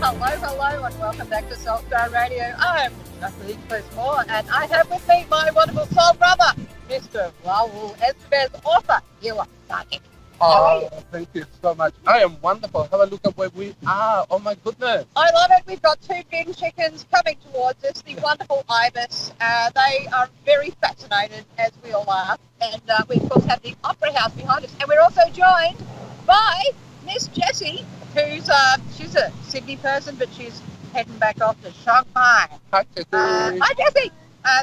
Hello, and welcome back to Soul Star Radio. I'm Jacquelene and I have with me my wonderful soul brother, Mr. Raul Estes, author. You are psychic. How are you? Thank you so much. I am wonderful. Have a look at where we are. Oh my goodness. I love it. We've got two bin chickens coming towards us, the wonderful ibis. They are very fascinated, as we all are. And we, of course, have the Opera House behind us. And we're also joined by Miss Jessie, who's she's a Sydney person, but she's heading back off to Shanghai. Hi, Jessie. Hi, Jessie.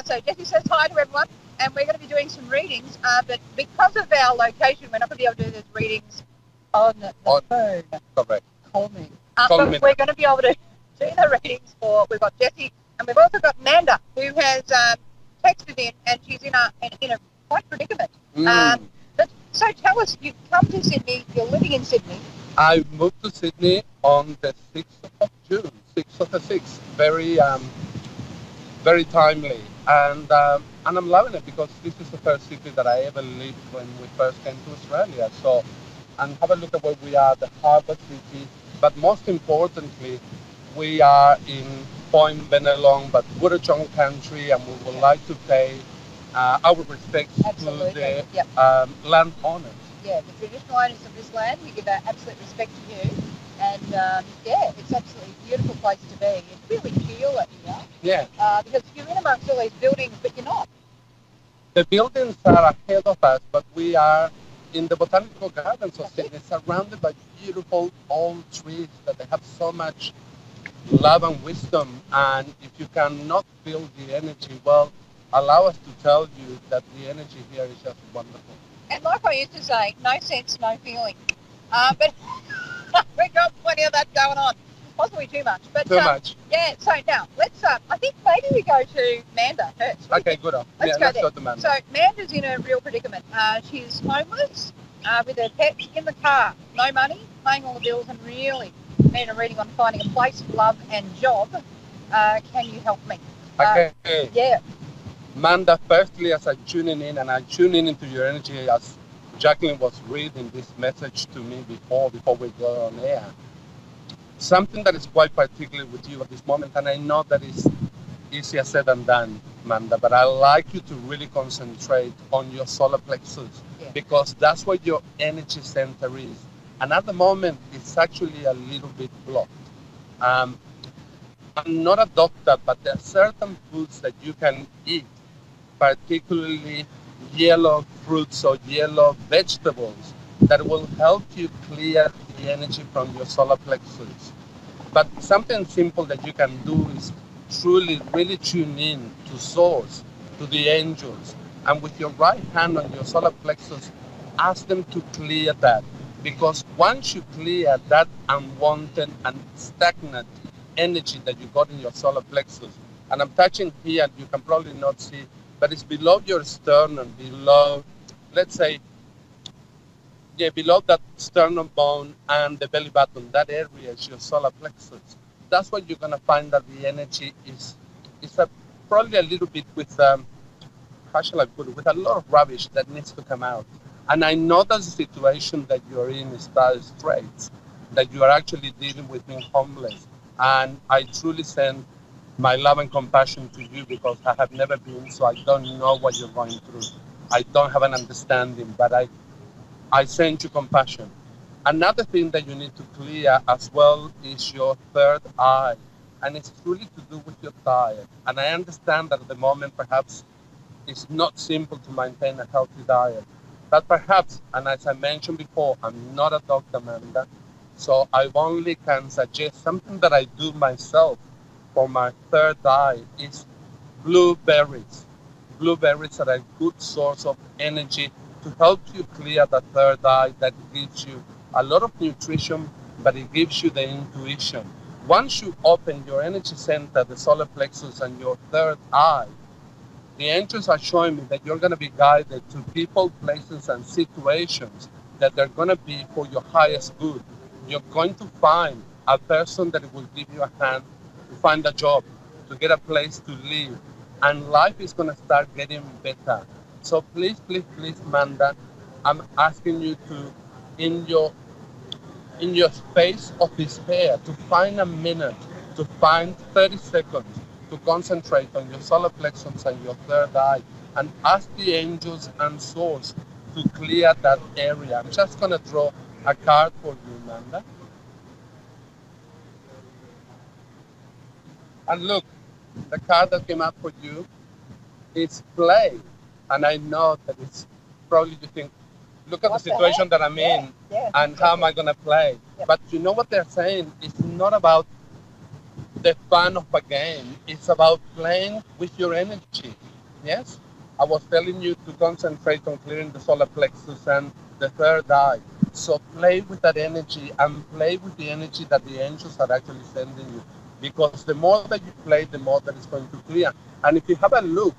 So Jessie says hi to everyone. And we're going to be doing some readings, but because of our location, we're not going to be able to do these readings on the phone. Correct. Call me. Call me. We're going to be able to do the readings we've got Jessie, and we've also got Manda, who has texted in, and she's in a quite predicament. So tell us, you've come to Sydney, you're living in Sydney. I moved to Sydney on the 6th of June, 6th of the 6th. Very timely. And I'm loving it because this is the first city that I ever lived when we first came to Australia. So, and have a look at where we are, the harbour city. But most importantly, we are in Point Bennelong, but Wurrung country, and we would like to pay our respects to the landowners. Yeah, the traditional owners of this land, we give our absolute respect to you. And it's absolutely a beautiful place to be. It's really peculiar here. Yeah. Because you're in amongst all these buildings, but you're not. The buildings are ahead of us, but we are in the botanical gardens of Sydney, surrounded by beautiful old trees that they have so much love and wisdom. And if you cannot feel the energy, well, allow us to tell you that the energy here is just wonderful. And like I used to say, no sense, no feeling. But we've got plenty of that going on. Possibly too much. But, too much. Yeah, so now, let's, I think maybe we go to Manda first. Okay, good. Let's go to Manda. So Manda's in a real predicament. She's homeless, with her pets in the car. No money, paying all the bills, and really need a reading on finding a place, love, and job. Can you help me? Okay. Yeah. Manda, firstly, as I tuning in, and I tune in into your energy as Jacqueline was reading this message to me before we go on air. Something that is quite particular with you at this moment, and I know that is easier said than done, Manda, but I like you to really concentrate on your solar plexus, because that's where your energy center is. And at the moment, it's actually a little bit blocked. I'm not a doctor, but there are certain foods that you can eat, particularly yellow fruits or yellow vegetables, that will help you clear the energy from your solar plexus. But something simple that you can do is truly really tune in to source, to the angels, and with your right hand on your solar plexus, ask them to clear that, because once you clear that unwanted and stagnant energy that you got in your solar plexus, and I'm touching here, you can probably not see, but it's below your sternum, below, let's say, below that sternum bone and the belly button, that area is your solar plexus. That's where you're going to find that the energy is probably a little bit with, how shall I put it, with a lot of rubbish that needs to come out. And I know that the situation that you're in is dire straits, that you are actually dealing with being homeless. And I truly send my love and compassion to you, because I have never been, so I don't know what you're going through. I don't have an understanding, but I send you compassion. Another thing that you need to clear as well is your third eye, and it's truly to do with your diet. And I understand that at the moment perhaps it's not simple to maintain a healthy diet, but perhaps, and as I mentioned before, I'm not a doctor, Amanda, so I only can suggest something that I do myself for my third eye is blueberries. Blueberries are a good source of energy to help you clear the third eye, that gives you a lot of nutrition, but it gives you the intuition. Once you open your energy center, the solar plexus, and your third eye, the angels are showing me that you're going to be guided to people, places, and situations that they're going to be for your highest good. You're going to find a person that will give you a hand to find a job, to get a place to live, and life is going to start getting better. So please, Manda, I'm asking you to, in your in your space of despair, to find a minute, to find 30 seconds, to concentrate on your solar plexus and your third eye, and ask the angels and souls to clear that area. I'm just going to draw a card for you, Amanda. And look, the card that came up for you is play. And I know that it's probably you think, look at What the the situation heck? that I'm in Yeah, and how am I exactly. going to play? Yep. But you know what they're saying? It's not about the fun of a game. It's about playing with your energy. Yes? I was telling you to concentrate on clearing the solar plexus and the third eye. So play with that energy and play with the energy that the angels are actually sending you. Because the more that you play, the more that it's going to clear. And if you have a look,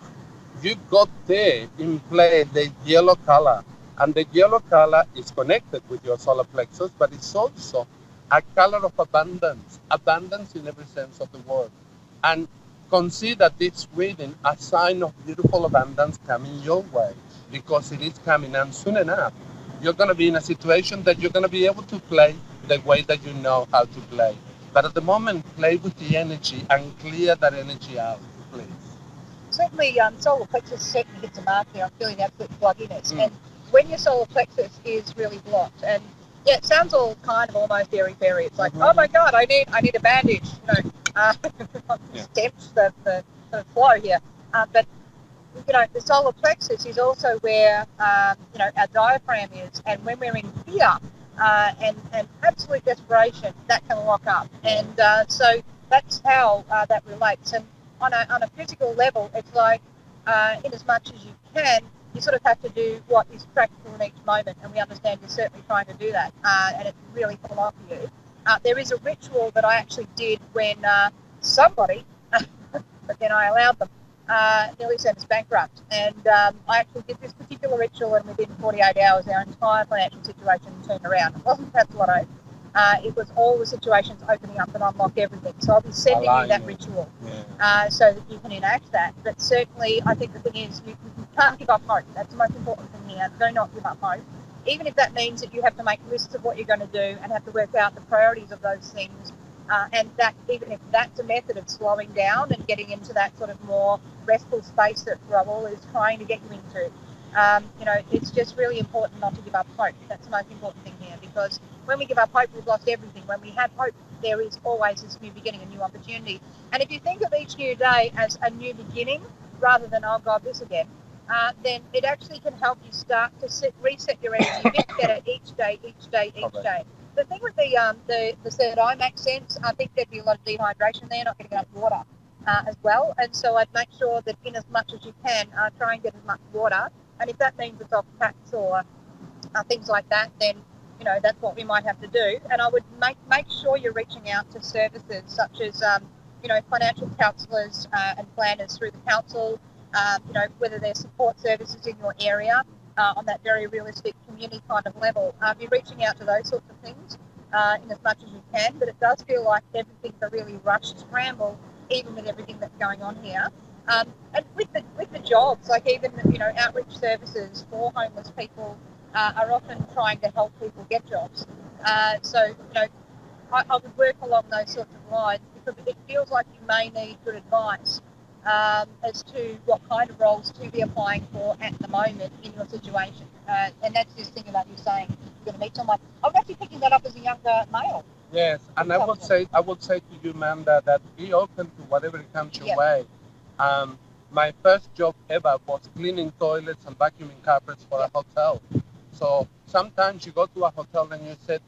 you got there in play the yellow color. And the yellow color is connected with your solar plexus, but it's also a color of abundance, abundance in every sense of the word. And consider this reading a sign of beautiful abundance coming your way, because it is coming, and soon enough, you're going to be in a situation that you're going to be able to play the way that you know how to play. But at the moment, play with the energy and clear that energy out, please. Certainly, solar plexus certainly hits a mark there. I'm feeling the absolute plugginess. Mm. And when your solar plexus is really blocked, and yeah, it sounds all kind of almost airy fairy. It's like, oh my God, I need a bandage. Yeah. Stems the flow here. But the solar plexus is also where our diaphragm is, and when we're in fear and absolute desperation, that can lock up, and so that's how that relates. And on a physical level, it's like in as much as you can, you sort of have to do what is practical in each moment, and we understand you're certainly trying to do that, and it's really full on for you. There is a ritual that I actually did when somebody, but then I allowed them, nearly sent us bankrupt. And I actually did this particular ritual, and within 48 hours, our entire financial situation turned around. It wasn't perhaps what it was all the situations opening up and unlock everything. So I'll be sending you that ritual so that you can enact that. But certainly, I think the thing is, you can't give up hope. That's the most important thing here. Do not give up hope. Even if that means that you have to make lists of what you're going to do and have to work out the priorities of those things, and that even if that's a method of slowing down and getting into that sort of more restful space that Raul is trying to get you into, it's just really important not to give up hope. That's the most important thing here, because when we give up hope, we've lost everything. When we have hope, there is always this new beginning, a new opportunity. And if you think of each new day as a new beginning rather than, oh God, this again, then it actually can help you start to reset your energy a bit better each day, each day, each day. The thing with the third eye makes sense. I think there'd be a lot of dehydration there, not getting enough water as well. And so I'd make sure that in as much as you can, try and get as much water. And if that means it's off taps or things like that, then that's what we might have to do. And I would make sure you're reaching out to services such as financial counsellors and planners through the council. Whether there's support services in your area. On that very realistic community kind of level, be reaching out to those sorts of things in as much as you can. But it does feel like everything's a really rushed scramble, even with everything that's going on here. And with the jobs, like even outreach services for homeless people are often trying to help people get jobs. So I would work along those sorts of lines, because it feels like you may need good advice as to what kind of roles to be applying for at the moment in your situation. And that's this thing about you saying you're going to meet someone. I was actually picking that up as a younger male. Yes, and I would say to you, Amanda, that be open to whatever comes your way. My first job ever was cleaning toilets and vacuuming carpets for a hotel. So sometimes you go to a hotel and you said,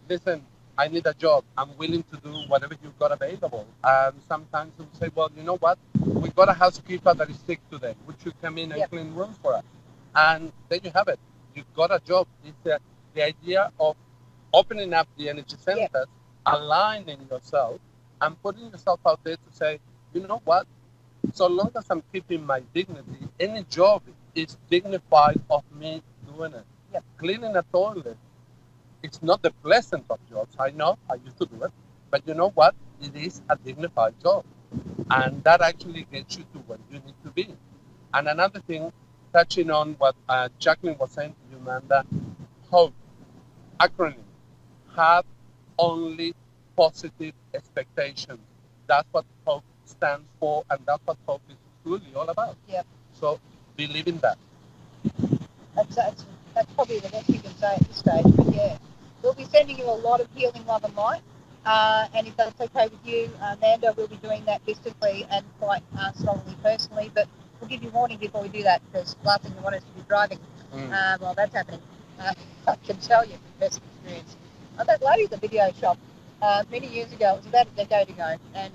listen, I need a job. I'm willing to do whatever you've got available. And sometimes you say, well, you know what? We've got a housekeeper that is sick today. Would you come in and clean rooms for us? And there you have it. You've got a job. It's the idea of opening up the energy centers, aligning yourself, and putting yourself out there to say, you know what? So long as I'm keeping my dignity, any job is dignified of me doing it. Cleaning a toilet, it's not the pleasant of jobs. I know, I used to do it. But you know what? It is a dignified job. And that actually gets you to where you need to be. And another thing, touching on what Jacquelene was saying to you, Amanda, hope, acronym, only positive expectations. That's what hope stands for, and that's what hope is truly all about. Yep. So believe in that. That's probably the best you can say at this stage. But yeah, we'll be sending you a lot of healing love and light. And if that's okay with you, Amanda, we'll be doing that distantly and quite strongly personally. But we'll give you warning before we do that, because the last thing we want is to be driving while that's happening. I can tell you from personal experience. That lady at the video shop many years ago, it was about a decade ago, and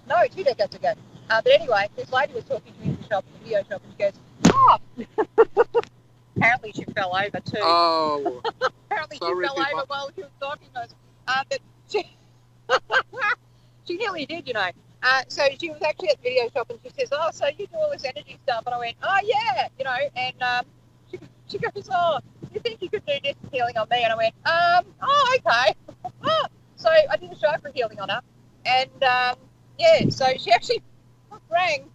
no, 2 decades ago. But anyway, this lady was talking to me in the shop, the video shop, and she goes, "Oh!" Apparently she fell over too. Oh, Apparently sorry, she fell people. over while she was talking to us. But she, she nearly did, you know. So she was actually at the video shop, and she says, "Oh, so you do all this energy stuff?" And I went, "Oh yeah," you know. And she goes, "Oh, you think you could do this healing on me?" And I went, "Oh, okay." So I did a show for healing on her, and yeah, so she actually rang.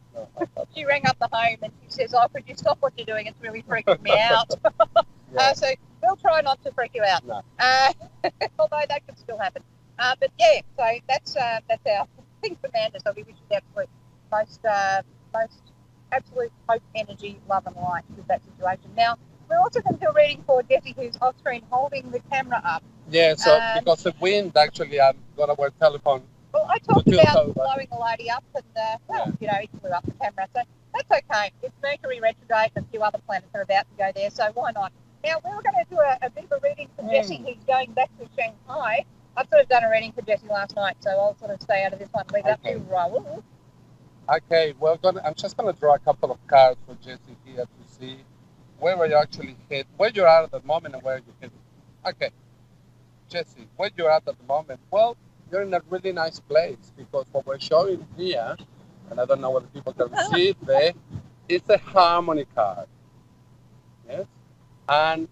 She rang up the home and she says, "Oh, could you stop what you're doing? It's really freaking me out." Yeah. So we'll try not to freak you out, No. although that could still happen. But yeah, so that's our thing for Amanda. So we wish you the absolute most absolute hope, energy, love, and light with that situation. Now we're also going to do a reading for Jessie, who's off screen holding the camera up. Yeah, so because the wind, actually, I'm gonna wear telephone. Well, I talked To about tilt over. blowing the lady up, and well, you know, he blew up the camera, so that's okay. It's Mercury retrograde, and a few other planets are about to go there, so why not? Now we were going to do a bit of a reading for Jessie, who's going back to Shanghai. I've sort of done a reading for Jessie last night, so I'll sort of stay out of this one. Leave it up to Raul. Okay, I'm just gonna draw a couple of cards for Jessie here to see where are you actually headed, where you're at the moment, and where you're headed. Okay, Jessie, where you're at the moment? Well, you're in a really nice place, because what we're showing here, and I don't know whether people can see it there, it's a harmony card. Yes, and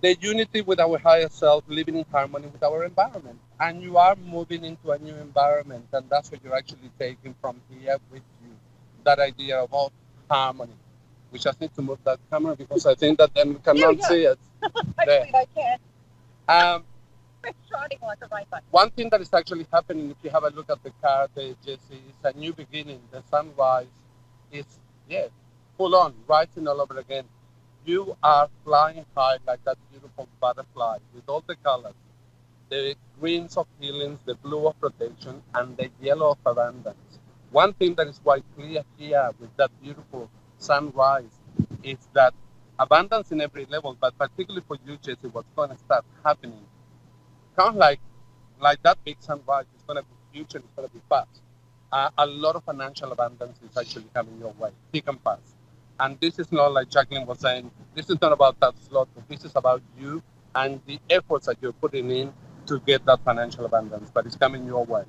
the unity with our higher self, living in harmony with our environment. And you are moving into a new environment, and that's what you're actually taking from here with you. That idea of harmony. We just need to move that camera, because I think that then we cannot see it. Hopefully they can. We're shining like a rainbow. One thing that is actually happening, if you have a look at the card, Jessie, is a new beginning. The sunrise is, full on, rising all over again. You are flying high like that beautiful butterfly with all the colors. The greens of healings, the blue of protection, and the yellow of abundance. One thing that is quite clear here with that beautiful sunrise is that abundance in every level, but particularly for you, Jessie, what's going to start happening, kind of like that big sunrise, it's going to be huge and it's going to be fast. A lot of financial abundance is actually coming your way, thick and fast. And this is not, like Jacquelene was saying, this is not about that slot, but this is about you and the efforts that you're putting in to get that financial abundance, but it's coming your way.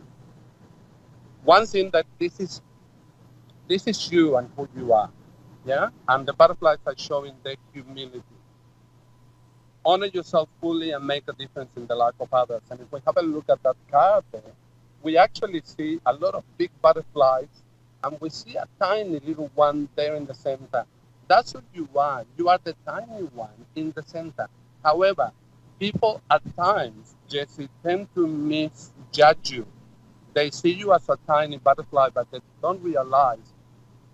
One thing that this is you and who you are, yeah? And the butterflies are showing the humility. Honor yourself fully and make a difference in the life of others. And if we have a look at that card there, we actually see a lot of big butterflies, and we see a tiny little one there in the center. That's who you are. You are the tiny one in the center. However, people at times, Jessie, tend to misjudge you. They see you as a tiny butterfly, but they don't realize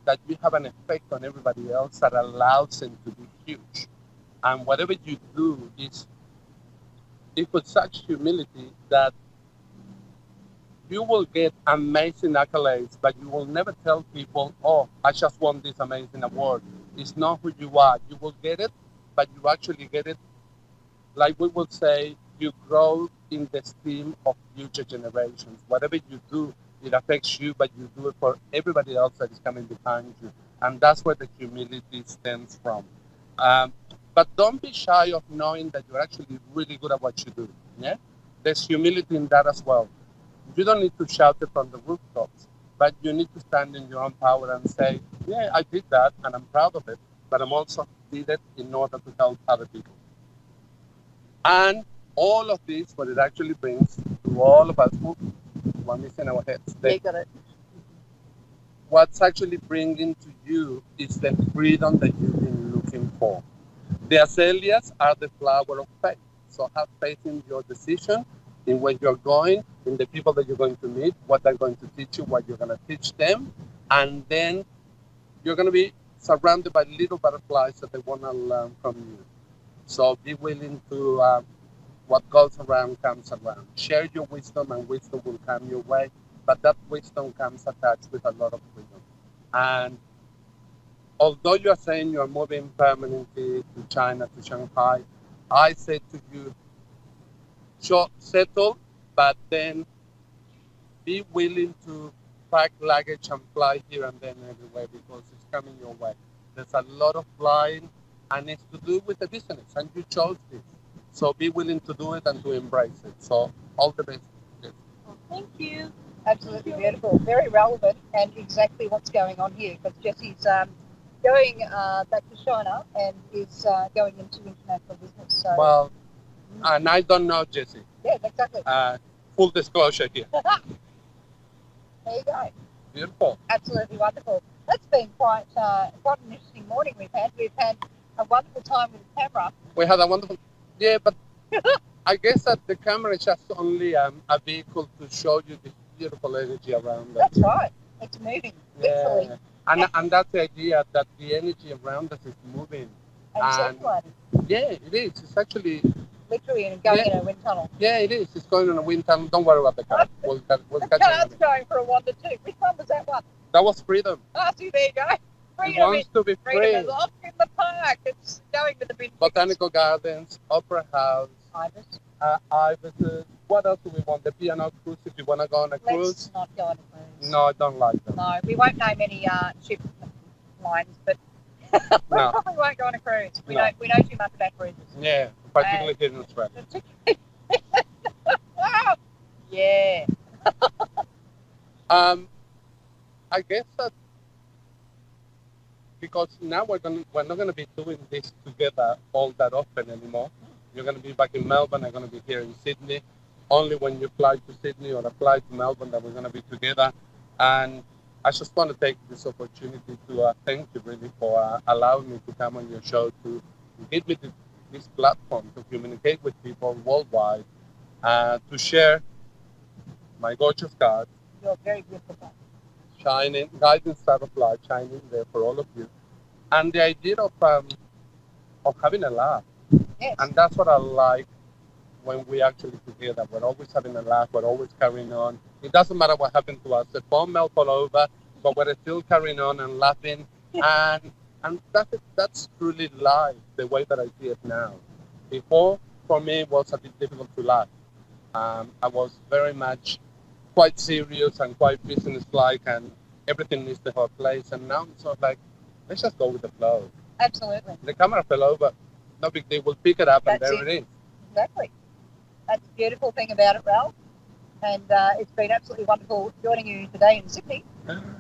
that you have an effect on everybody else that allows them to be huge. And whatever you do is with such humility that you will get amazing accolades, but you will never tell people, "Oh, I just won this amazing award." It's not who you are. You will get it, but you actually get it, like we would say, you grow in the esteem of future generations. Whatever you do, it affects you, but you do it for everybody else that is coming behind you. And that's where the humility stems from. But don't be shy of knowing that you're actually really good at what you do. Yeah, there's humility in that as well. You don't need to shout it from the rooftops, but you need to stand in your own power and say, "Yeah, I did that, and I'm proud of it, but I'm also did it in order to help other people." And all of this, what it actually brings to all of us, one is in our heads. You got it. What's actually bringing to you is the freedom that you've been looking for. The azaleas are the flower of faith. So have faith in your decision, in where you're going, in the people that you're going to meet, what they're going to teach you, what you're going to teach them, and then you're going to be surrounded by little butterflies that they want to learn from you. So be willing to, what goes around comes around. Share your wisdom, and wisdom will come your way. But that wisdom comes attached with a lot of freedom. And although you are saying you are moving permanently to China, to Shanghai, I say to you, sure, settle, but then be willing to pack luggage and fly here and then everywhere because it's coming your way. There's a lot of flying and it's to do with the business and you chose this. So be willing to do it and to embrace it. So all the best. Yes. Well, thank you. Absolutely beautiful. Very relevant and exactly what's going on here because Jesse's going back to China and is going into international business. So, Well, and I don't know Jesse. yes, exactly. Full disclosure here. There you go. Beautiful. Absolutely wonderful. That's been quite an interesting morning we've had. We've had a wonderful time with the camera. We had a wonderful, yeah, but I guess that the camera is just only a vehicle to show you this beautiful energy around us. That's right. It's moving, literally. Yeah. And that's the idea, that the energy around us is moving. And circulating. Yeah, it is. It's actually... Literally going in a wind tunnel. Yeah, it is. It's going in a wind tunnel. Don't worry about the car. We'll the catch car's going for a wander too. Which one was that one? That was Freedom. Oh, see, there you go. It wants to be free. Freedom is off in the park. It's going with the bin. Botanical Gardens, Opera House, Ibis. Ibis. What else do we want? The P&O cruise, if you want to go on a cruise. Let's not go on a cruise. No, I don't like them. No, we won't name any ship lines, but we probably won't go on a cruise. We know too much about cruises. Yeah, particularly here in Australia. Yeah. I guess that because now we're not gonna be doing this together all that often anymore. You're gonna be back in Melbourne. I'm gonna be here in Sydney. Only when you fly to Sydney or apply to Melbourne that we're gonna be together. And I just want to take this opportunity to thank you really for allowing me to come on your show, to give me this platform to communicate with people worldwide, to share my gorgeous cards. You're very beautiful. Shining, guiding star of light, shining there for all of you. And the idea of having a laugh. Yes. And that's what I like when we actually together. We're always having a laugh, we're always carrying on. It doesn't matter what happened to us. The phone melt all over, but we're still carrying on and laughing. And that's truly life, the way that I see it now. Before, for me, it was a bit difficult to laugh. I was very much quite serious and quite business-like, and everything needs to have a place. And now it's sort of like, let's just go with the flow. Absolutely. The camera fell over. No big deal. We'll pick it up, and there it is. Exactly. That's the beautiful thing about it, Ralph. And it's been absolutely wonderful joining you today in Sydney.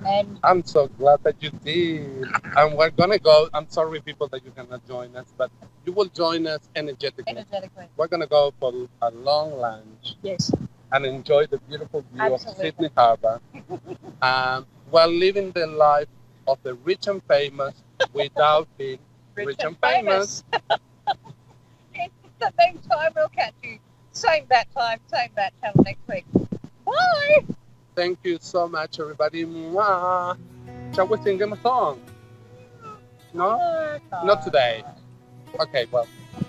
And I'm so glad that you did. And we're going to go. I'm sorry, people, that you cannot join us, but you will join us energetically. We're going to go for a long lunch. Yes. And enjoy the beautiful view of Sydney Harbour. While living the life of the rich and famous without being rich and famous. In the meantime, we'll catch you same bat time, same bat channel next week. Bye! Thank you so much, everybody. Mwah. Shall we sing them a song? No? Not today. Okay, well,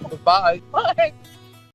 goodbye. Bye.